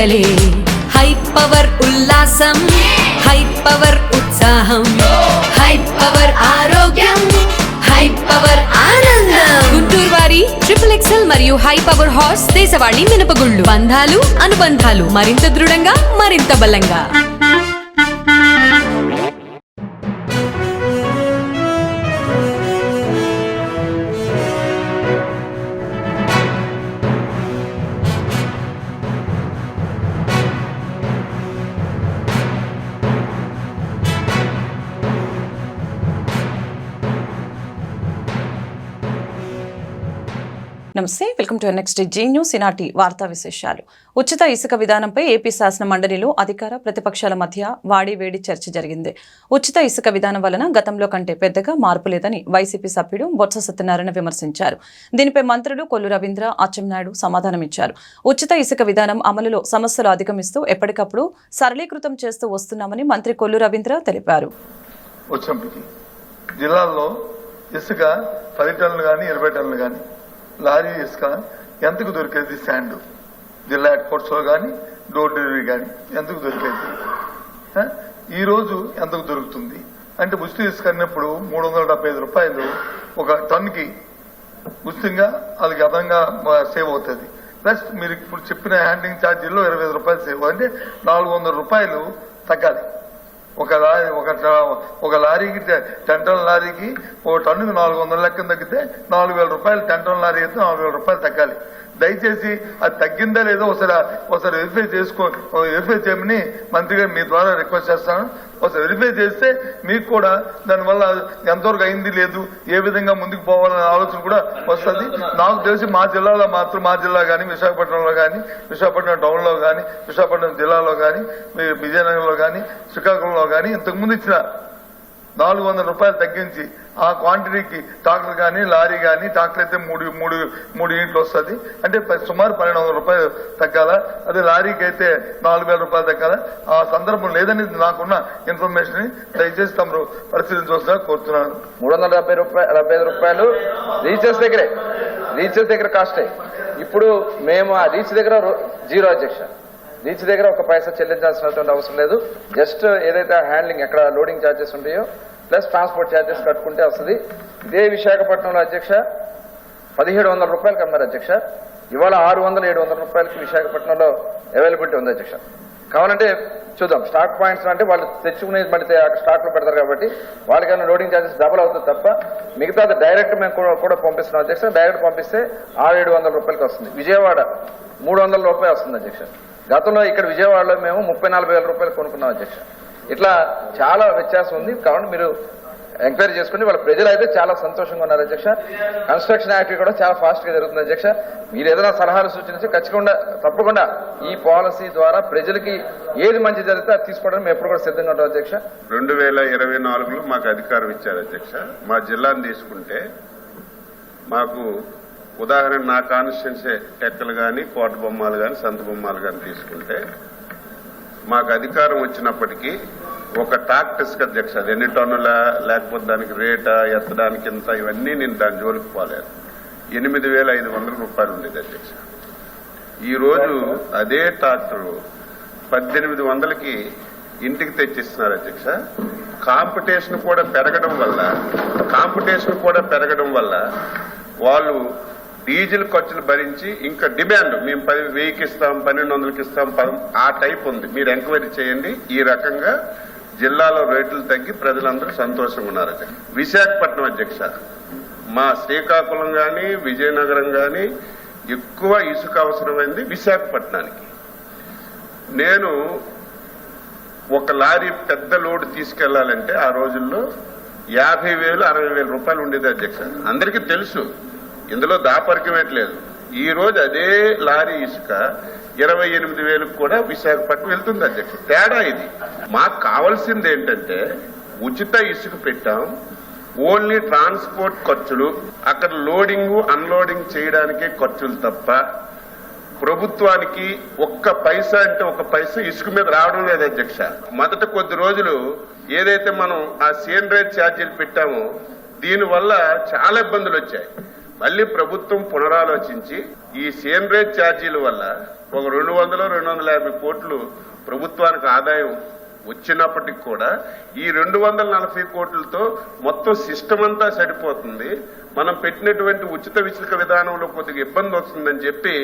పండగలే high power ఉల్లాసం high power ఉత్సాహం high power ఆరోగ్యం హై పవర్ ఆనందం. గుంటూరు వారి XXL మరియు హై పవర్ హార్స్ దేశవాళీ మినపగుళ్ళు. బంధాలు అనుబంధాలు మరింత దృఢంగా మరింత బలంగా. నమస్తే, welcome to next Zee News. ఈనాటి వార్తా విశేషాలు. ఉచిత ఇసుక విధానంపై ఏపీ శాసన మండలిలో అధికార ప్రతిపక్షాల మధ్య వాడివేడి చర్చ జరిగింది. ఉచిత ఇసుక విధానం వలన గతంలో కంటే పెద్దగా మార్పు లేదని వైసీపీ సభ్యుడు బొత్స సత్యనారాయణ విమర్శించారు. దీనిపై మంత్రులు కొల్లు రవీంద్ర, అచ్చెన్నాయుడు సమాధానమిచ్చారు. ఉచిత ఇసుక విధానం అమలులో సమస్యలు అధిగమిస్తూ ఎప్పటికప్పుడు సరళీకృతం చేస్తూ వస్తున్నామని మంత్రి కొల్లు రవీంద్ర తెలిపారు. జిల్లాల్లో ఇసుక 10 టన్నులు కానీ 20 టన్నులు కానీ లారీ ఇసుక ఎంతకు దొరికేది? స్టాండ్ జిల్లా హెడ్ క్వార్టర్స్లో కానీ డోర్ డెలివరీ కానీ ఎంతకు దొరికేది? ఈరోజు ఎంతకు దొరుకుతుంది అంటే ఉచిత ఇసుక అన్నప్పుడు 375 రూపాయలు ఒక టన్నుకి ఉచితంగా అది అదనంగా సేవ్ అవుతుంది. ప్లస్ మీరు ఇప్పుడు చెప్పిన హ్యాండ్లింగ్ ఛార్జీల్లో 25 రూపాయలు సేవ్ అంటే 400 రూపాయలు తగ్గాలి. ఒక లారీకి 10 టన్నుల లారీకి ఒక టన్నుకి 400 లెక్కన తగ్గితే 4000 రూపాయలు. 10 టన్నుల లారీ అయితే 4000 రూపాయలు తగ్గాలి. దయచేసి అది తగ్గిందా లేదో ఒకసారి వెరిఫై చేయమని మంత్రి గారు మీ ద్వారా రిక్వెస్ట్ చేస్తాను. ఒకసారి వెరిఫై చేస్తే మీకు కూడా దానివల్ల ఎంతవరకు అయింది లేదు ఏ విధంగా ముందుకు పోవాలనే ఆలోచన కూడా వస్తుంది. నాకు తెలిసి మా జిల్లాలో మాత్రం మా జిల్లా కానీ విశాఖపట్నంలో కానీ విశాఖపట్నం టౌన్లో కానీ విశాఖపట్నం జిల్లాలో కానీ విజయనగరంలో కానీ శ్రీకాకుళంలో కానీ ఇంతకుముందు ఇచ్చిన 400 రూపాయలు తగ్గించి ఆ క్వాంటిటీకి ట్రాక్టర్ కానీ లారీ కానీ ట్రాక్టర్ అయితే మూడు యూనిట్లు వస్తుంది అంటే సుమారు 1200 రూపాయలు తగ్గాల. అదే లారీకి అయితే 4000 రూపాయలు తగ్గాల. ఆ సందర్భం లేదని నాకున్న ఇన్ఫర్మేషన్ దయచేసి తమరు పరిశీలించవలసిందిగా కోరుతున్నాను. 375 రూపాయలు రీచెస్ దగ్గర కాస్టే. ఇప్పుడు మేము ఆ రీచ్ దగ్గర జీరో అధ్యక్ష. రీచ్ దగ్గర ఒక పైసా చెల్లించాల్సినటువంటి అవసరం లేదు. జస్ట్ ఏదైతే హ్యాండ్లింగ్ ఎక్కడ లోడింగ్ ఛార్జెస్ ఉంటాయో ప్లస్ ట్రాన్స్పోర్ట్ ఛార్జెస్ కట్టుకుంటే వస్తుంది. ఇదే విశాఖపట్నంలో అధ్యక్ష 1700 రూపాయలకి అమ్మారు అధ్యక్ష. ఇవాళ 600-700 రూపాయలకి విశాఖపట్నంలో అవైలబిలిటీ ఉంది అధ్యక్ష. కావాలంటే చూద్దాం. స్టాక్ పాయింట్స్ అంటే వాళ్ళు తెచ్చుకునేది పడితే అక్కడ స్టాక్ లో పెడతారు కాబట్టి వాళ్ళకైనా లోడింగ్ ఛార్జెస్ డబుల్ అవుతుంది తప్ప మిగతాది డైరెక్ట్ మేము కూడా పంపిస్తున్నాం అధ్యక్ష. డైరెక్ట్ పంపిస్తే 600-700 రూపాయలకి వస్తుంది. విజయవాడ 300 రూపాయలు వస్తుంది అధ్యక్ష. గతంలో ఇక్కడ విజయవాడలో మేము 30-40 వేల రూపాయలు కొనుక్కున్నాం అధ్యక్ష. ఇట్లా చాలా వ్యత్యాసం ఉంది. కాబట్టి మీరు ఎంక్వైరీ చేసుకుని వాళ్ళ ప్రజలు అయితే చాలా సంతోషంగా ఉన్నారు అధ్యక్ష. కన్స్ట్రక్షన్ యాక్టివిటీ కూడా చాలా ఫాస్ట్ గా జరుగుతుంది అధ్యక్ష. మీరు ఏదైనా సలహాలు సూచించి తప్పకుండా ఈ పాలసీ ద్వారా ప్రజలకి ఏది మంచి జరిగితే అది తీసుకోవడం మేము ఎప్పుడు కూడా సిద్ధంగా ఉంటాం అధ్యక్ష. 2024లో మాకు అధికారం ఇచ్చారు అధ్యక్ష. మా జిల్లాను తీసుకుంటే మాకు ఉదాహరణ నా కాన్స్టిట్యున్సీ టెక్కలు కానీ కోట బొమ్మలు కానీ సంత బొమ్మలు కానీ తీసుకుంటే మాకు అధికారం వచ్చినప్పటికీ ఒక ట్రాక్టర్ ఇసుక అధ్యక్ష అది ఎన్ని టన్నుల లేకపోతే దానికి రేటా ఎత్తడానికి ఇంత ఇవన్నీ నేను దాని జోలికి పోలేదు. 8500 రూపాయలు ఉండేది అధ్యక్ష. ఈరోజు అదే ట్రాక్టర్ 1800కి ఇంటికి తెచ్చిస్తున్నారు అధ్యక్ష. కాంపిటీషన్ కూడా పెరగడం వల్ల వాళ్ళు డీజిల్ ఖర్చులు భరించి ఇంకా డిమాండ్ మేము 1000కి ఇస్తాం 1200కి ఇస్తాం ఆ టైప్ ఉంది. మీరు ఎంక్వైరీ చేయండి. ఈ రకంగా జిల్లాలో రేట్లు తగ్గి ప్రజలందరూ సంతోషంగా ఉన్నారు అధ్యక్ష. విశాఖపట్నం అధ్యక్ష మా శ్రీకాకుళం కానీ విజయనగరం కానీ ఎక్కువ ఇసుక అవసరమైంది విశాఖపట్నానికి. నేను ఒక లారీ పెద్ద లోడ్ తీసుకెళ్లాలంటే ఆ రోజుల్లో 50,000-60,000 రూపాయలు ఉండేది అధ్యక్ష. అందరికీ తెలుసు, ఇందులో దాపరికమేట్లేదు. ఈ రోజు అదే లారీ ఇసుక 28,000కు కూడా విశాఖపట్నం వెళ్తుంది అధ్యక్ష. తేడా ఇది. మాకు కావాల్సింది ఏంటంటే ఉచిత ఇసుక పెట్టాం, ఓన్లీ ట్రాన్స్పోర్ట్ ఖర్చులు అక్కడ లోడింగ్ అన్లోడింగ్ చేయడానికే ఖర్చులు తప్ప ప్రభుత్వానికి ఒక్క పైసా అంటే ఒక పైసా ఇసుక మీద రావడం లేదు అధ్యక్ష. మొదట కొద్ది రోజులు ఏదైతే మనం ఆ సీఎన్ రేట్ ఛార్జీలు పెట్టామో దీనివల్ల చాలా ఇబ్బందులు వచ్చాయి. మళ్ళీ ప్రభుత్వం పునరాలోచించి ఈ సేంద్రేజ్ ఛార్జీల వల్ల ఒక 200-250 కోట్లు ప్రభుత్వానికి ఆదాయం వచ్చినప్పటికి కూడా ఈ 240 కోట్లతో మొత్తం సిస్టమ్ అంతా సరిపోతుంది. మనం పెట్టినటువంటి ఉచిత ఇసుక విధానంలో కొద్దిగా ఇబ్బంది వస్తుందని చెప్పి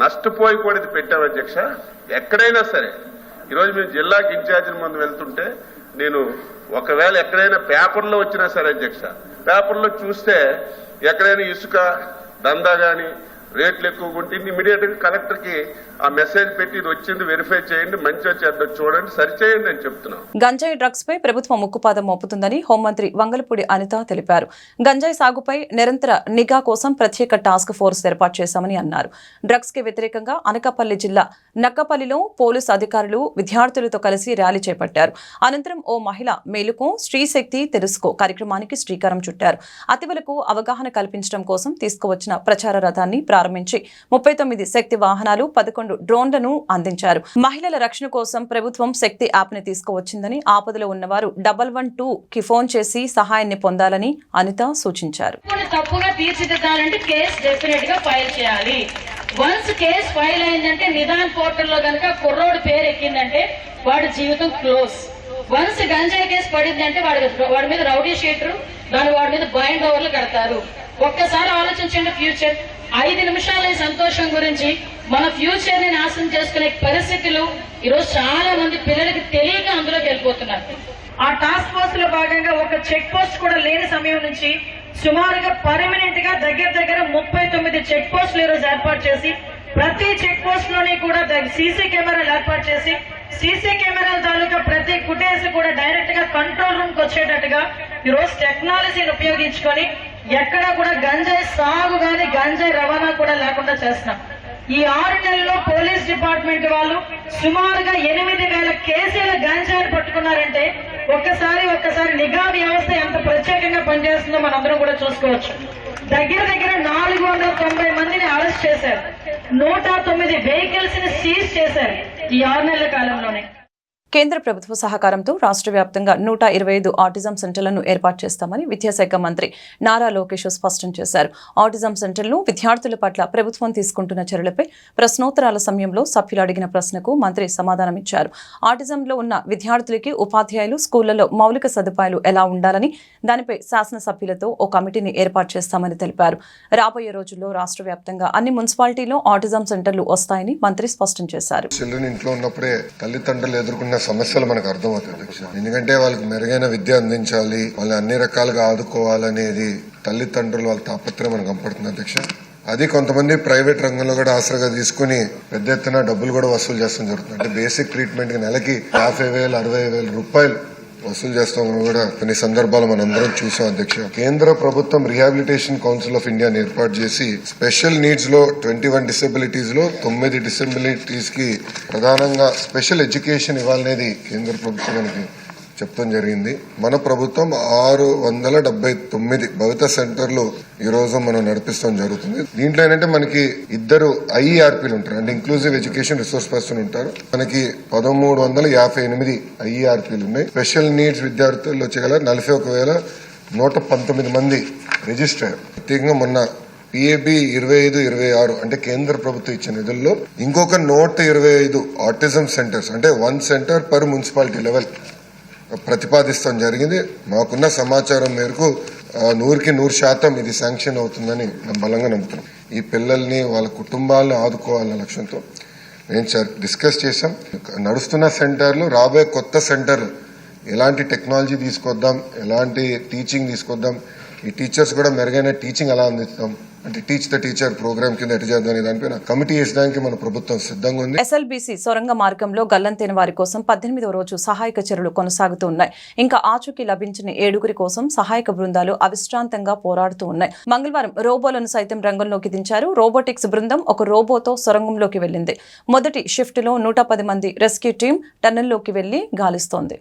నష్టపోయి కూడా ఇది పెట్టాం అధ్యక్ష. ఎక్కడైనా సరే ఈరోజు మేము జిల్లాకి ఇన్ఛార్జీల ముందు వెళ్తుంటే నేను ఒకవేళ ఎక్కడైనా పేపర్లో వచ్చినా సరే అధ్యక్ష, పేపర్లో చూస్తే ఎక్కడైనా ఇసుక దందా గాని రేట్లు ఎక్కువగా ఉంటే ఇమీడియట్ గా కలెక్టర్ కి ఆ మెసేజ్ పెట్టి ఇది వచ్చింది వెరిఫై చేయండి, మంచిగా చేద్దాం చూడండి, సరిచేయండి అని చెప్తున్నాం. గంజాయి డ్రగ్స్ పై ప్రభుత్వం ముక్కుపాదం మోపుతుందని హోంమంత్రి వంగలపూడి అనిత తెలిపారు. గంజాయి సాగుపై నిరంతర నిఘా కోసం ప్రత్యేక టాస్క్ ఫోర్స్ ఏర్పాటు చేశామని అన్నారు. డ్రగ్స్ కి వ్యతిరేకంగా అనకాపల్లి జిల్లా నక్కపల్లిలో పోలీసు అధికారులు విద్యార్థులతో కలిసి ర్యాలీ చేపట్టారు. అనంతరం ఓ మహిళ మేలుకో స్త్రీశక్తి తెలుసుకో కార్యక్రమానికి శ్రీకారం చుట్టారు. అతివలకు అవగాహన కల్పించడం కోసం తీసుకువచ్చిన ప్రచార రథాన్ని ప్రారంభించి 39 శక్తి వాహనాలు 11 డ్రోన్లను అందించారు. మహిళల రక్షణ కోసం ప్రభుత్వం శక్తి యాప్ ని తీసుకువచ్చిందని, ఆపదలో ఉన్నవారు 112 కి ఫోన్ చేసి సహాయాన్ని పొందాలని అనిత సూచించారు. తప్పుగా తీర్చిదిద్దాలంటే కేసు డెఫినెట్ గా ఫైల్ చేయాలి. వన్స్ కేసు ఫైల్ అయిందంటే నిదాన్ పోర్టల్లో కనుక కుర్రోడు పేరు ఎక్కిందంటే వాడి జీవితం క్లోజ్. వన్స్ గంజాయి కేసు పడిందంటే వాడి మీద రౌడీ షీటర్ వాడి మీద బైండ్ ఓవర్లు కడతారు. ఒక్కసారి ఆలోచించండి, ఫ్యూచర్ 5 నిమిషాల సంతోషం గురించి మన ఫ్యూచర్ ని నాశనం చేసుకునే పరిస్థితులు ఈరోజు చాలా మంది పిల్లలకి తెలియక అందులోకి వెళ్ళిపోతున్నారు. ఆ టాస్క్ ఫోర్స్ లో భాగంగా ఒక చెక్ పోస్ట్ కూడా లేని సమయం నుంచి సుమారుగా పర్మనెంట్ గా దగ్గర 39 చెక్ పోస్టులు ఈరోజు ఏర్పాటు చేసి ప్రతి చెక్ పోస్ట్ లోని కూడా సీసీ కెమెరాలు ఏర్పాటు చేసి సీసీ కెమెరాల తాలూకా ప్రతి ఫుటేజ్ కూడా డైరెక్ట్ గా కంట్రోల్ రూమ్ కి వచ్చేటట్టుగా ఈరోజు టెక్నాలజీని ఉపయోగించుకొని ఎక్కడా కూడా గంజాయి సాగు గాని గంజాయి రవాణా కూడా లేకుండా చేస్తున్నాం. ఈ 6 నెలల్లో పోలీస్ డిపార్ట్మెంట్ వాళ్ళు సుమారుగా 8,000 కేసుల గంజాయిని పట్టుకున్నారంటే ఒక్కసారి నిఘా వ్యవస్థ ఎంత ప్రత్యేకంగా పనిచేస్తుందో మనందరం కూడా చూసుకోవచ్చు. దగ్గర 490 మందిని అరెస్ట్ చేశారు. 109 వెహికల్స్ ని సీజ్ చేశారు ఈ 6 నెలల కాలంలోనే. కేంద్ర ప్రభుత్వ సహకారంతో రాష్ట్ర వ్యాప్తంగా 125 ఆటిజం సెంటర్లను ఏర్పాటు చేస్తామని విద్యాశాఖ మంత్రి నారా లోకేష్ స్పష్టం చేశారు. ఆటిజం సెంటర్లు విద్యార్థుల పట్ల ప్రభుత్వం తీసుకుంటున్న చర్యలపై ప్రశ్నోత్తరాల సమయంలో సభ్యులు అడిగిన ప్రశ్నకు మంత్రి సమాధానమిచ్చారు. ఆటిజంలో ఉన్న విద్యార్థులకి ఉపాధ్యాయులు స్కూళ్లలో మౌలిక సదుపాయాలు ఎలా ఉండాలని దానిపై శాసనసభ్యులతో ఓ కమిటీని ఏర్పాటు చేస్తామని తెలిపారు. రాబోయే రోజుల్లో రాష్ట్ర వ్యాప్తంగా అన్ని మున్సిపాలిటీలో ఆటిజం సెంటర్లు వస్తాయని మంత్రి స్పష్టం చేశారు. సమస్యలు మనకు అర్థమవుతాయి అధ్యక్ష. ఎందుకంటే వాళ్ళకి మెరుగైన విద్య అందించాలి, వాళ్ళని అన్ని రకాలుగా ఆదుకోవాలనేది తల్లిదండ్రులు వాళ్ళ తాపత్రయం మనకు కనపడుతుంది అధ్యక్ష. అది కొంతమంది ప్రైవేట్ రంగంలో కూడా ఆసరాగా తీసుకుని పెద్ద ఎత్తున డబ్బులు కూడా వసూలు చేస్తాం జరుగుతుంది. అంటే బేసిక్ ట్రీట్మెంట్ కి నెలకి 50,000 60,000 రూపాయలు వసూలు చేస్తాం కూడా కొన్ని సందర్భాలు మనందరం చూసాం అధ్యక్ష. కేంద్ర ప్రభుత్వం రిహాబిలిటేషన్ కౌన్సిల్ ఆఫ్ ఇండియాని ఏర్పాటు చేసి స్పెషల్ నీడ్స్ లో 21 డిసెబిలిటీస్ లో 9 డిసెబిలిటీస్ కి ప్రధానంగా స్పెషల్ ఎడ్యుకేషన్ ఇవ్వాలనేది కేంద్ర ప్రభుత్వం మనకి చెప్తాం జరిగింది. మన ప్రభుత్వం 679 భవిత సెంటర్లు ఈ రోజు మనం నడిపిస్తాం జరుగుతుంది. దీంట్లో ఏంటంటే మనకి 2 ఐఈఆర్పీలు ఉంటారు, అంటే ఇంక్లూజివ్ ఎడ్యుకేషన్ రిసోర్స్ పర్సన్ ఉంటారు. మనకి 1358 ఐఈఆర్పీలు ఉన్నాయి. స్పెషల్ నీడ్స్ విద్యార్థులు వచ్చేగల 41,119 మంది రిజిస్టర్ అయ్యారు. ప్రత్యేకంగా మొన్న పిఏబి 25-26 అంటే కేంద్ర ప్రభుత్వం ఇచ్చిన నిధుల్లో ఇంకొక 125 ఆటిజం సెంటర్స్, అంటే 1 సెంటర్ పర్ మున్సిపాలిటీ లెవెల్ ప్రతిపాదిస్తాం జరిగింది. మాకున్న సమాచారం మేరకు 100% ఇది శాంక్షన్ అవుతుందని మేము బలంగా నమ్ముతున్నాం. ఈ పిల్లల్ని వాళ్ళ కుటుంబాలను ఆదుకోవాలన్న లక్ష్యంతో మేము డిస్కస్ చేశాం. నడుస్తున్న సెంటర్లు, రాబోయే కొత్త సెంటర్ ఎలాంటి టెక్నాలజీ తీసుకొద్దాం, ఎలాంటి టీచింగ్ తీసుకొద్దాం, ఈ టీచర్స్ కూడా మెరుగైన టీచింగ్ ఎలా అందిస్తాం, అంటే టీచ్ ద టీచర్ ప్రోగ్రామ్ కింద ఎటు చేద్దాం దానిపైన కమిటీ వేసడానికి మన ప్రభుత్వం సిద్ధంగా ఉంది. ఎస్ఎల్బీసీ సొరంగ మార్గంలో గల్లంతైన వారి కోసం 18వ రోజు సహాయక చర్యలు కొనసాగుతూ ఉన్నాయి. ఇంకా ఆచూకీ లభించిన 7 కోసం సహాయక బృందాలు అవిశ్రాంతంగా పోరాడుతూ ఉన్నాయి. మంగళవారం రోబోలను సైతం రంగంలోకి దించారు. రోబోటిక్స్ బృందం ఒక రోబోతో సొరంగంలోకి వెళ్లింది. మొదటి షిఫ్ట్ లో 110 మంది రెస్క్యూ టీం టన్నెల్లోకి వెళ్లి గాలిస్తోంది.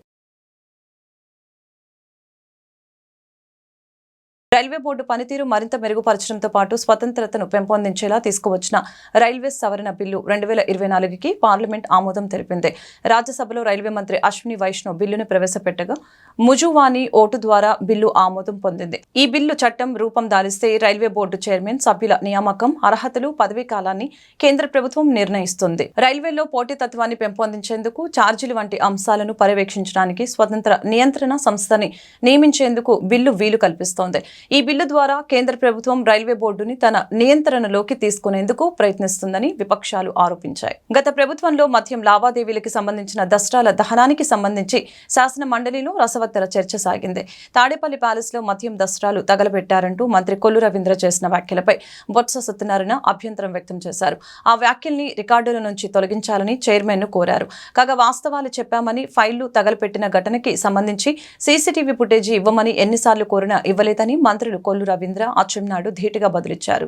రైల్వే బోర్డు పనితీరు మరింత మెరుగుపరచడంతో పాటు స్వతంత్రతను పెంపొందించేలా తీసుకువచ్చిన రైల్వే సవరణ బిల్లు 2024కి పార్లమెంట్ ఆమోదం తెలిపింది. రాజ్యసభలో రైల్వే మంత్రి అశ్విని వైష్ణవ్ బిల్లును ప్రవేశపెట్టగా ముజువాని ఓటు ద్వారా బిల్లు ఆమోదం పొందింది. ఈ బిల్లు చట్టం రూపం దాలిస్తే రైల్వే బోర్డు చైర్మన్ సభ్యుల నియామకం, అర్హతలు, పదవీ కాలాన్ని కేంద్ర ప్రభుత్వం నిర్ణయిస్తుంది. రైల్వేలో పోటీతత్వాన్ని పెంపొందించేందుకు ఛార్జీలు వంటి అంశాలను పర్యవేక్షించడానికి స్వతంత్ర నియంత్రణ సంస్థని నియమించేందుకు బిల్లు వీలు కల్పిస్తోంది. ఈ బిల్లు ద్వారా కేంద్ర ప్రభుత్వం రైల్వే బోర్డుని తన నియంత్రణలోకి తీసుకునేందుకు ప్రయత్నిస్తుందని విపక్షాలు ఆరోపించాయి. గత ప్రభుత్వంలో మద్యం లావాదేవీలకి సంబంధించిన దస్త్రాల దహనానికి సంబంధించి శాసన మండలిలో రసవత్తర చర్చ సాగింది. తాడేపల్లి ప్యాలెస్ లో మద్యం దస్త్రాలు తగలబెట్టారంటూ మంత్రి కొల్లు రవీంద్ర చేసిన వ్యాఖ్యలపై బొత్స సత్యనారాయణ అభ్యంతరం వ్యక్తం చేశారు. ఆ వ్యాఖ్యల్ని రికార్డుల నుంచి తొలగించాలని చైర్మన్ ను కోరారు. కాగా వాస్తవాలు చెప్పామని ఫైళ్లు తగలపెట్టిన ఘటనకి సంబంధించి సీసీటీవీ ఫుటేజీ ఇవ్వమని ఎన్నిసార్లు కోరినా ఇవ్వలేదని మంత్రులు కొల్లు రవీంద్ర, అచ్చెన్నాయుడు ధీటుగా బదులిచ్చారు.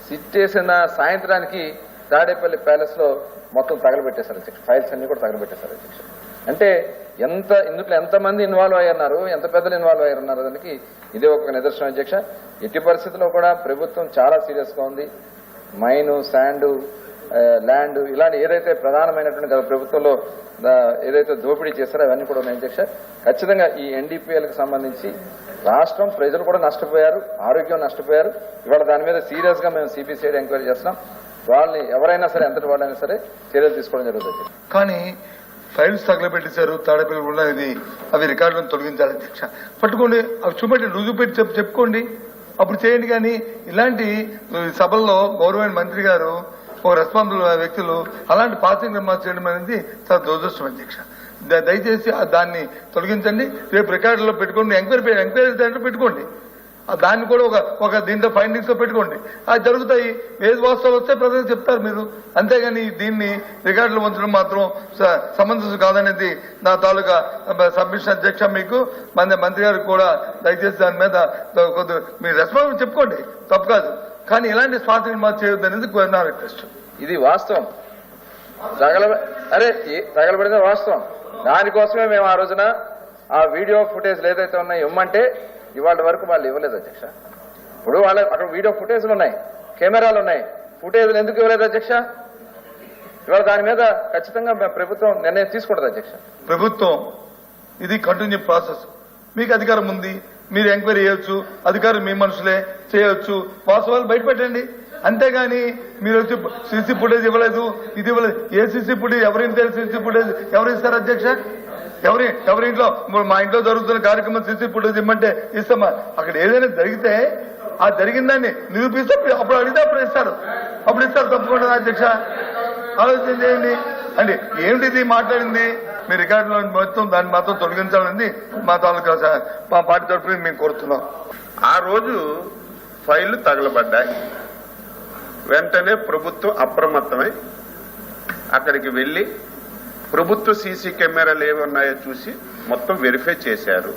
సిట్టేసిన సాయంత్రానికి తాడేపల్లి ప్యాలెస్ లో మొత్తం తగలబెట్టేశారు అధ్యక్ష. ఫైల్స్ అన్ని కూడా తగలబెట్టేశారు అధ్యక్ష. అంటే ఇందులో ఎంతమంది ఇన్వాల్వ్ అయ్యారు, ఎంత పెద్దలు ఇన్వాల్వ్ అయ్యారు దానికి ఇదే ఒక నిదర్శనం అధ్యక్ష. ఎట్టి పరిస్థితుల్లో కూడా ప్రభుత్వం చాలా సీరియస్ గా ఉంది. మైను, శాండు, ల్యాండ్ ఇలాంటి ఏదైతే ప్రధానమైనటువంటి గత ప్రభుత్వంలో ఏదైతే దోపిడీ చేస్తారో అవన్నీ కూడా ఉన్నాయి అధ్యక్ష. ఖచ్చితంగా ఈ ఎన్డీపీఎల్కి సంబంధించి రాష్ట్రం, ప్రజలు కూడా నష్టపోయారు, ఆరోగ్యం నష్టపోయారు. ఇవాళ దాని మీద సీరియస్ గా మేము సిబిసిఐడి ఎంక్వైరీ చేస్తున్నాం. వాళ్ళని ఎవరైనా సరే, ఎంతటి వాళ్ళైనా సరే చర్యలు తీసుకోవడం జరుగుతుంది. కానీ ఫైల్స్ తగలబెట్టేశారు తాడేపల్లి కూడా, అవి రికార్డులను తొలగించాలి అధ్యక్ష. పట్టుకోండి, అవి చూపెట్టి రుజువు పెట్టి చెప్పుకోండి, అప్పుడు చేయండి. కానీ ఇలాంటి సభల్లో గౌరవమైన మంత్రి గారు, ఒక రెస్పాన్సిబుల్ వ్యక్తులు అలాంటి పాసింగ్ రిమార్క్స్ చేయడం అనేది చాలా దురదృష్టం అధ్యక్ష. దయచేసి దాన్ని తొలగించండి. రేపు రికార్డులో పెట్టుకోండి, ఎంక్వైరీ సెంటర్ పెట్టుకోండి. దాన్ని కూడా ఒక దీంట్లో ఫైండింగ్స్ లో పెట్టుకోండి. అది జరుగుతాయి. ఏది వాస్తవాలు వస్తే ప్రజలు చెప్తారు మీరు. అంతేగాని దీన్ని రికార్డులు ఉంచడం మాత్రం సమంజసం కాదనేది నా తాలూకా సబ్మిషన్ అధ్యక్ష. మీకు మంత్రి గారికి కూడా దయచేసి దాని మీద మీ రెస్పాన్స్ చెప్పుకోండి, తప్పు కాదు. కానీ ఇలాంటి స్వాతంత్ర రిమార్క్స్ చేయొద్దు అనేది నా రిక్వెస్ట్. ఇది వాస్తవం. తగలబడిన వాస్తవం. దానికోసమే మేము ఆ రోజున ఆ వీడియో ఫుటేజ్ ఏదైతే ఉన్నాయో ఇవ్వమంటే ఇవాళ వరకు వాళ్ళు ఇవ్వలేదు అధ్యక్ష. ఇప్పుడు అక్కడ వీడియో ఫుటేజ్లు ఉన్నాయి, కెమెరాలు ఉన్నాయి, ఫుటేజ్లు ఎందుకు ఇవ్వలేదు అధ్యక్ష? ఇవాళ దాని మీద ఖచ్చితంగా ప్రభుత్వం నిర్ణయం తీసుకుంటుంది అధ్యక్ష. ప్రభుత్వం ఇది కంటిన్యూ ప్రాసెస్. మీకు అధికారం ఉంది, మీరు ఎంక్వైరీ చేయొచ్చు, అధికారులు మీ మనుషులే చేయొచ్చు, వాస్తవాలు బయటపెట్టండి. అంతేగాని మీరు వచ్చి సీసీ ఫుటేజ్ ఇవ్వలేదు, ఇది ఇవ్వలేదు. ఏ సీసీ ఫుటేజ్ ఎవరింటి సీసీ ఫుటేజ్ ఎవరు ఇస్తారు అధ్యక్ష? ఎవరి ఇంట్లో మా ఇంట్లో జరుగుతున్న కార్యక్రమం సీసీ ఫుటేజ్ ఇమ్మంటే ఇస్తామా? అక్కడ ఏదైనా జరిగితే ఆ జరిగిందాన్ని నిరూపిస్తే అప్పుడు అడిగితే అప్పుడు ఇస్తారు తప్పకుండా అధ్యక్ష. ఆలోచన చేయండి. అంటే ఏమిటిది మాట్లాడింది? మీ రికార్డులో మొత్తం దాన్ని మాత్రం తొలగించాలని మా తాలూకా మా పార్టీ తరఫున మేము కోరుతున్నాం. ఆ రోజు ఫైళ్లు తగలబడ్డాయి. వెంటనే ప్రభుత్వం అప్రమత్తమై అక్కడికి వెళ్లి ప్రభుత్వ సీసీ కెమెరాలు ఏమి ఉన్నాయో చూసి మొత్తం వెరిఫై చేశారు.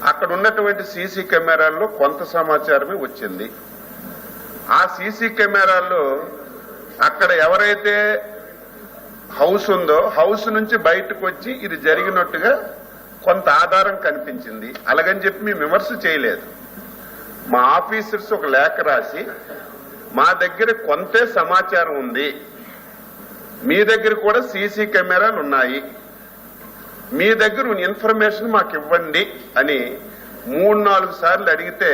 అక్కడ ఉన్నటువంటి సీసీ కెమెరాల్లో కొంత సమాచారమే వచ్చింది. ఆ సీసీ కెమెరాల్లో అక్కడ ఎవరైతే హౌస్ ఉందో హౌస్ నుంచి బయటకు వచ్చి ఇది జరిగినట్టుగా కొంత ఆధారం కనిపించింది. అలాగని చెప్పి మేము విమర్శ చేయలేదు. మా ఆఫీసర్స్ ఒక లేఖ రాసి మా దగ్గర కొంతే సమాచారం ఉంది, మీ దగ్గర కూడా సీసీ కెమెరాలు ఉన్నాయి, మీ దగ్గర ఇన్ఫర్మేషన్ మాకు ఇవ్వండి అని 3-4 సార్లు అడిగితే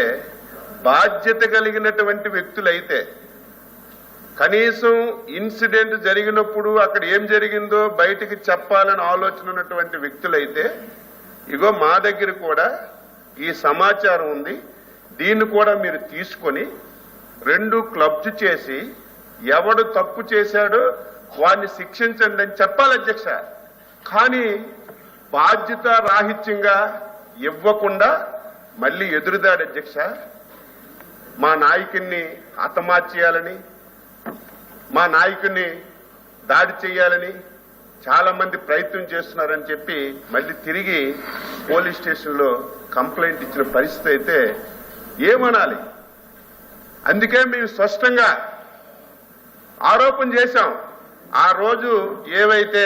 బాధ్యత కలిగినటువంటి వ్యక్తులైతే, కనీసం ఇన్సిడెంట్ జరిగినప్పుడు అక్కడ ఏం జరిగిందో బయటికి చెప్పాలని ఆలోచన ఉన్నటువంటి వ్యక్తులైతే, ఇగో మా దగ్గర కూడా ఈ సమాచారం ఉంది, దీన్ని కూడా మీరు తీసుకొని 2 క్లబ్స్ చేసి ఎవడు తప్పు చేశాడో వాడిని శిక్షించండి అని చెప్పాలి అధ్యక్ష. కానీ బాధ్యత రాహిత్యంగా ఇవ్వకుండా మళ్ళీ ఎదురుదాడి అధ్యక్ష. మా నాయకుడిని హతమార్చేయాలని, మా నాయకుడిని దాడి చేయాలని చాలా మంది ప్రయత్నం చేస్తున్నారని చెప్పి మళ్ళీ తిరిగి పోలీస్ స్టేషన్లో కంప్లైంట్ ఇచ్చిన పరిస్థితి అయితే ఏమనాలి? అందుకే మేము స్పష్టంగా ఆరోపణ చేశాం. ఆ రోజు ఏవైతే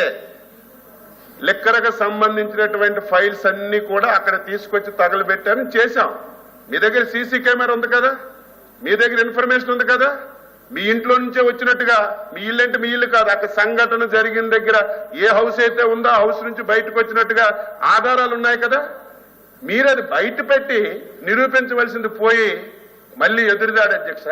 లిక్కర్కి సంబంధించినటువంటి ఫైల్స్ అన్ని కూడా అక్కడ తీసుకొచ్చి తగలబెట్టారని చేశాం. మీ దగ్గర సీసీ కెమెరా ఉంది కదా, మీ దగ్గర ఇన్ఫర్మేషన్ ఉంది కదా, మీ ఇంట్లో నుంచే వచ్చినట్టుగా, మీ ఇల్లు అంటే మీ ఇల్లు కాదు, అక్కడ సంఘటన జరిగిన దగ్గర ఏ హౌస్ అయితే ఉందో ఆ హౌస్ నుంచి బయటకు వచ్చినట్టుగా ఆధారాలు ఉన్నాయి కదా. మీరు అది బయట పెట్టి నిరూపించవలసింది పోయి మళ్ళీ ఎదురుదాడు అధ్యక్ష.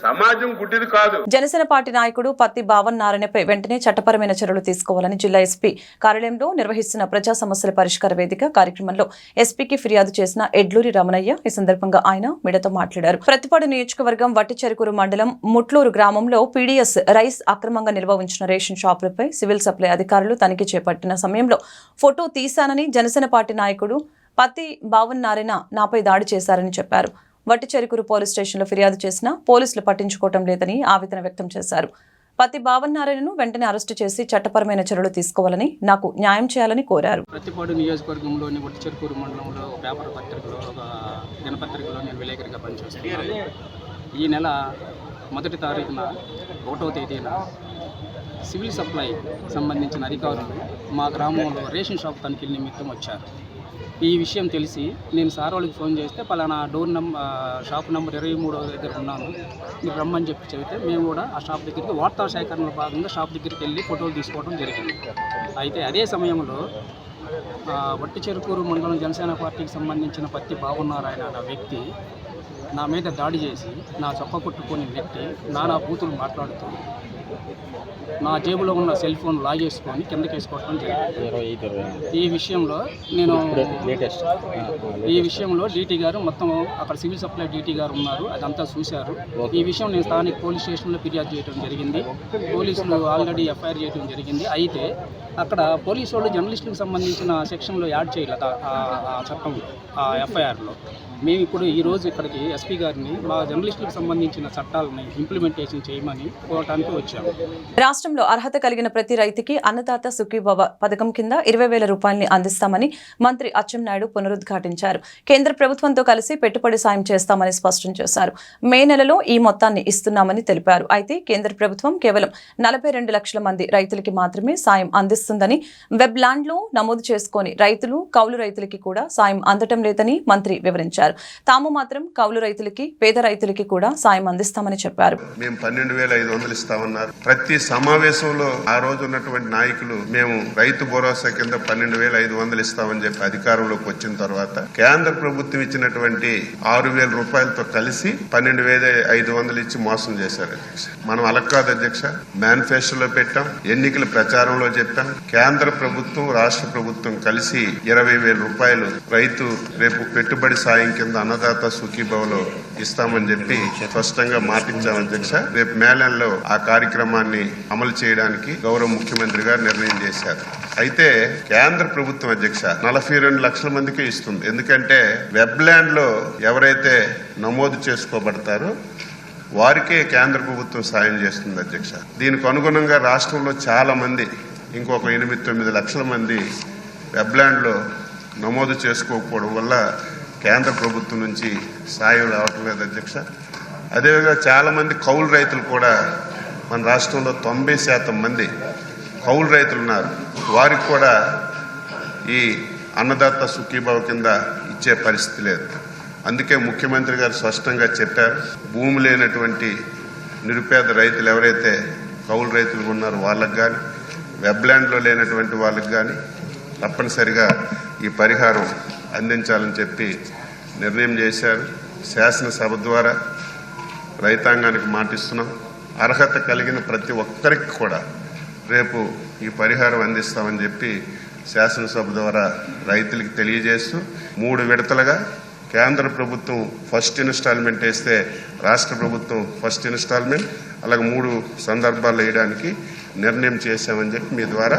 సమాజం గుడ్డిది కాదు. జనసేన పార్టీ నాయకుడు పత్తి భావన్ నారాయణపై వెంటనే చట్టపరమైన చర్యలు తీసుకోవాలని జిల్లా ఎస్పీ కార్యాలయంలో నిర్వహిస్తున్న ప్రజా సమస్యల పరిష్కార వేదిక కార్యక్రమంలో ఎస్పీకి ఫిర్యాదు చేసిన ఎడ్లూరి రమణయ్య. ఈ సందర్భంగా ఆయన మీడియాతో మాట్లాడారు. ప్రతిపాడు నియోజకవర్గం వట్టిచెరుకూరు మండలం ముట్లూరు గ్రామంలో పీడీఎస్ రైస్ అక్రమంగా నిల్వ ఉంచిన రేషన్ షాపులపై సివిల్ సప్లై అధికారులు తనిఖీ చేపట్టిన సమయంలో ఫోటో తీశానని జనసేన పార్టీ నాయకుడు పత్తి భావన్ నారాయణ నాపై దాడి చేశారని చెప్పారు. వట్టిచెరుకూరు పోలీస్ స్టేషన్లో ఫిర్యాదు చేసినా పోలీసులు పట్టించుకోవటం లేదని ఆవేదన వ్యక్తం చేశారు. పత్తి భావన్ నారాయణను వెంటనే అరెస్టు చేసి చట్టపరమైన చర్యలు తీసుకోవాలని, నాకు న్యాయం చేయాలని కోరారు. ప్రతిపాడు నియోజకవర్గంలోని వట్టిచెరుకూరు మండలంలో పేపర్ పత్రికలో ఒక దినపత్రికలో నేను విలేకరిగా పనిచేస్తున్నాను. ఈ నెల 1వ తారీఖున 1వ తేదీన సివిల్ సప్లై సంబంధించిన అధికారులు మా గ్రామంలో రేషన్ షాప్ తనిఖీల నిమిత్తం వచ్చారు. ఈ విషయం తెలిసి నేను సార్ వాళ్ళకి ఫోన్ చేస్తే పలానా షాప్ నెంబర్ 23 దగ్గర ఉన్నాను, మీరు రమ్మని చెప్తే మేము కూడా ఆ షాప్ దగ్గరికి వార్తా సేకరణలో భాగంగా షాప్ దగ్గరికి వెళ్ళి ఫోటోలు తీసుకోవడం జరిగింది. అయితే అదే సమయంలో వట్టిచెరుకూరు మండలం జనసేన పార్టీకి సంబంధించిన పత్తి భావన్నారాయణ అనే వ్యక్తి నా మీద దాడి చేసి నా చొక్క కొట్టుకొని నెట్టి నానా బూతులు మాట్లాడుతూ నా జేబులో ఉన్న సెల్ ఫోన్ లాగేసుకొని కిందకి వేసుకోవడం జరిగింది. ఈ విషయంలో డీటీ గారు మొత్తం అక్కడ సివిల్ సప్లై డీటీ గారు ఉన్నారు, అదంతా చూశారు. ఈ విషయం నేను స్థానిక పోలీస్ స్టేషన్లో ఫిర్యాదు చేయడం జరిగింది. పోలీసులు ఆల్రెడీ ఎఫ్ఐఆర్ చేయడం జరిగింది. అయితే అక్కడ పోలీసు వాళ్ళు జర్నలిస్టులకు సంబంధించిన సెక్షన్లో యాడ్ చేయలేదు ఆ చట్టంలో, ఆ ఎఫ్ఐఆర్లో. మేము ఇప్పుడు ఈరోజు ఇక్కడికి ఎస్పీ గారిని మా జర్నలిస్టులకు సంబంధించిన చట్టాలని ఇంప్లిమెంటేషన్ చేయమని కోరటానికి వచ్చాము. రాష్ట్రంలో అర్హత కలిగిన ప్రతి రైతుకి అన్నదాత సుఖీభవ పథకం కింద 20,000 రూపాయలని అందిస్తామని మంత్రి అచ్చెన్నాయుడు పునరుద్ఘాటించారు. కేంద్ర ప్రభుత్వంతో కలిసి పెట్టుబడి సాయం చేస్తామని స్పష్టం చేశారు. మే నెలలో ఈ మొత్తాన్ని ఇస్తున్నామని తెలిపారు. అయితే కేంద్ర ప్రభుత్వం కేవలం 42 లక్షల మంది రైతులకి మాత్రమే సాయం అందిస్తుందని, వెబ్ ల్యాండ్లో నమోదు చేసుకొని రైతులు, కౌలు రైతులకి కూడా సాయం అందటం లేదని మంత్రి వివరించారు. తాము మాత్రం కౌలు రైతులకి, పేద రైతులకి కూడా సాయం అందిస్తామని చెప్పారు. మేము 12,500 ఇస్తామన్నారు. ప్రతి సమావేశంలో ఆ రోజు ఉన్నటువంటి నాయకులు మేము రైతు భరోసా కింద 12,500 ఇస్తామని చెప్పి అధికారంలోకి వచ్చిన తర్వాత కేంద్ర ప్రభుత్వం ఇచ్చినటువంటి 6,000 రూపాయలతో కలిసి 12,500 ఇచ్చి మోసం చేశారు అధ్యక్ష. మనం అలా కాదు అధ్యక్ష, మేనిఫెస్టోలో పెట్టాం, ఎన్నికల ప్రచారంలో చెప్పాం. కేంద్ర ప్రభుత్వం, రాష్ట్ర ప్రభుత్వం కలిసి 20,000 రూపాయలు రైతు రేపు పెట్టుబడి సాయం కింద అన్నదాత సుఖీభవలో ఇస్తామని చెప్పి స్పష్టంగా మాటించాం అధ్యక్ష. రేపు మే నెలలో ఆ కార్యక్రమాన్ని అమలు చేయడానికి గౌరవ ముఖ్యమంత్రి గారు నిర్ణయం చేశారు. అయితే కేంద్ర ప్రభుత్వం అధ్యక్ష 42 లక్షల మందికి ఇస్తుంది. ఎందుకంటే వెబ్ ల్యాండ్ లో ఎవరైతే నమోదు చేసుకోబడతారో వారికే కేంద్ర ప్రభుత్వం సాయం చేస్తుంది అధ్యక్ష. దీనికి అనుగుణంగా రాష్ట్రంలో చాలా మంది, ఇంకొక 8-9 లక్షల మంది వెబ్ ల్యాండ్ లో నమోదు చేసుకోకపోవడం వల్ల కేంద్ర ప్రభుత్వం నుంచి సాయం రావటం లేదు అధ్యక్ష. అదేవిధంగా చాలా మంది కౌలు రైతులు కూడా మన రాష్ట్రంలో 90% మంది కౌలు రైతులు ఉన్నారు. వారికి కూడా ఈ అన్నదాత సుఖీభావ కింద ఇచ్చే పరిస్థితి లేదు. అందుకే ముఖ్యమంత్రి గారు స్పష్టంగా చెప్పారు, భూమి లేనటువంటి నిరుపేద రైతులు ఎవరైతే కౌలు రైతులు ఉన్నారో వాళ్ళకి కానీ, వెబ్ ల్యాండ్లో లేనటువంటి వాళ్ళకి కానీ తప్పనిసరిగా ఈ పరిహారం అందించాలని చెప్పి నిర్ణయం చేశారు. శాసనసభ ద్వారా రైతాంగానికి మాటిస్తున్నాం. అర్హత కలిగిన ప్రతి ఒక్కరికి కూడా రేపు ఈ పరిహారం అందిస్తామని చెప్పి శాసనసభ ద్వారా రైతులకు తెలియజేస్తూ 3 విడతలుగా కేంద్ర ప్రభుత్వం ఫస్ట్ ఇన్స్టాల్మెంట్ వేస్తే రాష్ట్ర ప్రభుత్వం ఫస్ట్ ఇన్స్టాల్మెంట్, అలాగే 3 సందర్భాల్లో వేయడానికి నిర్ణయం చేశామని చెప్పి మీ ద్వారా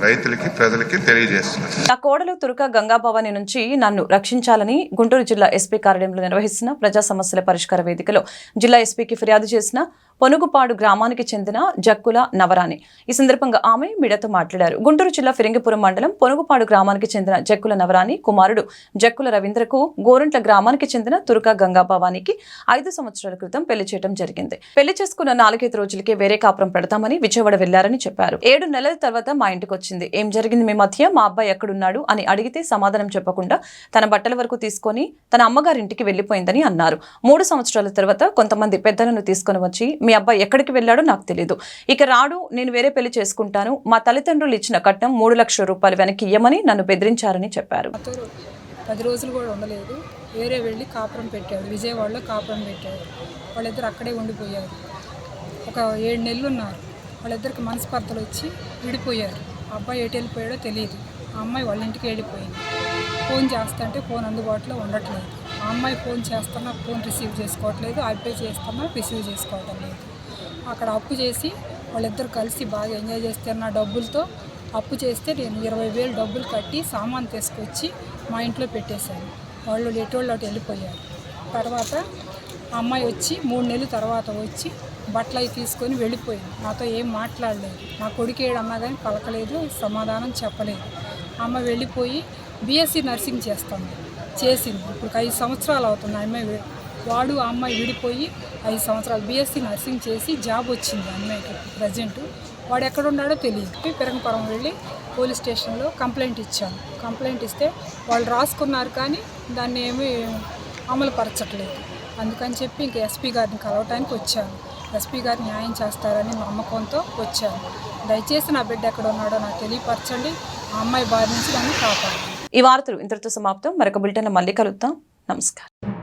రైతులకి, ప్రజలకి తెలియజేస్తున్నారు. నా కోడలు తురక గంగాభవాని నుంచి నన్ను రక్షించాలని గుంటూరు జిల్లా ఎస్పీ కార్యాలయంలో నిర్వహిస్తున్న ప్రజా సమస్యల పరిష్కార వేదికలో జిల్లా ఎస్పీకి ఫిర్యాదు చేసిన పొనుగుపాడు గ్రామానికి చెందిన జక్కుల నవరాణి. ఈ సందర్భంగా ఆమె మీడియాతో మాట్లాడారు. గుంటూరు జిల్లా ఫిరంగిపురం మండలం పొనుగుపాడు గ్రామానికి చెందిన జక్కుల నవరాణి కుమారుడు జక్కుల రవీంద్రకు గోరంట్ల గ్రామానికి చెందిన తురక గంగాభవానికి 5 సంవత్సరాల క్రితం పెళ్లి చేయడం జరిగింది. పెళ్లి చేసుకున్న 4-5 రోజులకే వేరే కాపురం పెడతామని విజయవాడ వెళ్లారని చెప్పారు. 7 నెలల తర్వాత మా ఇంటికి వచ్చింది. ఏం జరిగింది మీ మధ్య, మా అబ్బాయి ఎక్కడున్నాడు అని అడిగితే సమాధానం చెప్పకుండా తన బట్టల వరకు తీసుకొని తన అమ్మగారింటికి వెళ్లిపోయిందని అన్నారు. 3 సంవత్సరాల తర్వాత కొంతమంది పెద్దలను తీసుకొని వచ్చి మీ అబ్బాయి ఎక్కడికి వెళ్లాడో నాకు తెలియదు, ఇక రాడు, నేను వేరే పెళ్లి చేసుకుంటాను, మా తల్లిదండ్రులు ఇచ్చిన కట్నం 3 లక్షల రూపాయలు వెనక్కి ఇయ్యమని నన్ను బెదిరించారని చెప్పారు. 10 రోజులు కూడా ఉండలేదు. వేరే వెళ్ళి కాపురం పెట్టాడు, విజయవాడలో కాపురం పెట్టాడు. వాళ్ళిద్దరు అక్కడే ఉండిపోయారు. ఒక 7 నెలలు ఉన్నారు. వాళ్ళిద్దరికి మనస్పర్ధలు వచ్చి విడిపోయారు. అబ్బాయి ఎటు వెళ్ళిపోయాడో తెలియదు. ఆ అమ్మాయి వాళ్ళ ఇంటికి వెళ్ళిపోయింది. ఫోన్ చేస్తుంటే ఫోన్ అందుబాటులో ఉండట్లేదు. ఆ అమ్మాయి ఫోన్ చేస్తున్నా ఫోన్ రిసీవ్ చేసుకోవట్లేదు, అబ్బాయి చేస్తున్నా రిసీవ్ చేసుకోవటం లేదు. అక్కడ అప్పు చేసి వాళ్ళిద్దరు కలిసి బాగా ఎంజాయ్ చేస్తున్న డబ్బులతో అప్పు చేస్తే నేను 20,000 డబ్బులు కట్టి సామాన్ తీసుకొచ్చి మా ఇంట్లో పెట్టేశాను. వాళ్ళు ఎటోళ్ళు అటు వెళ్ళిపోయారు. తర్వాత అమ్మాయి వచ్చి 3 నెలల తర్వాత వచ్చి బట్టలు అవి తీసుకొని వెళ్ళిపోయింది. నాతో ఏం మాట్లాడలేదు. నా కొడుకేడు అన్నా కానీ పలకలేదు, సమాధానం చెప్పలేదు. అమ్మ వెళ్ళిపోయి బీఎస్సీ నర్సింగ్ చేసింది. ఇప్పుడు 5 సంవత్సరాలు అవుతుంది. అమ్మాయి వాడు ఆ అమ్మాయి విడిపోయి 5 సంవత్సరాలు బీఎస్సీ నర్సింగ్ చేసి జాబ్ వచ్చింది అమ్మాయికి. ప్రజెంట్ వాడు ఎక్కడ ఉన్నాడో తెలియదు. పిరంగపురం వెళ్ళి పోలీస్ స్టేషన్లో కంప్లైంట్ ఇచ్చాను. కంప్లైంట్ ఇస్తే వాళ్ళు రాసుకున్నారు కానీ దాన్ని ఏమీ అమలు పరచట్లేదు. అందుకని చెప్పి ఇంక ఎస్పీ గారిని కలవటానికి వచ్చాను. ఎస్పీ గారు న్యాయం చేస్తారని నమ్మకంతో వచ్చాను. దయచేసి నా బిడ్డ ఎక్కడ ఉన్నాడో నాకు తెలియపరచండి. ఆ అమ్మాయి బారి నుంచి నన్ను కాపాడండి. ఈ వార్తలు ఇంతటితో సమాప్తం. మరొక బులెటిన్లో మళ్ళీ కలుద్దాం. నమస్కారం.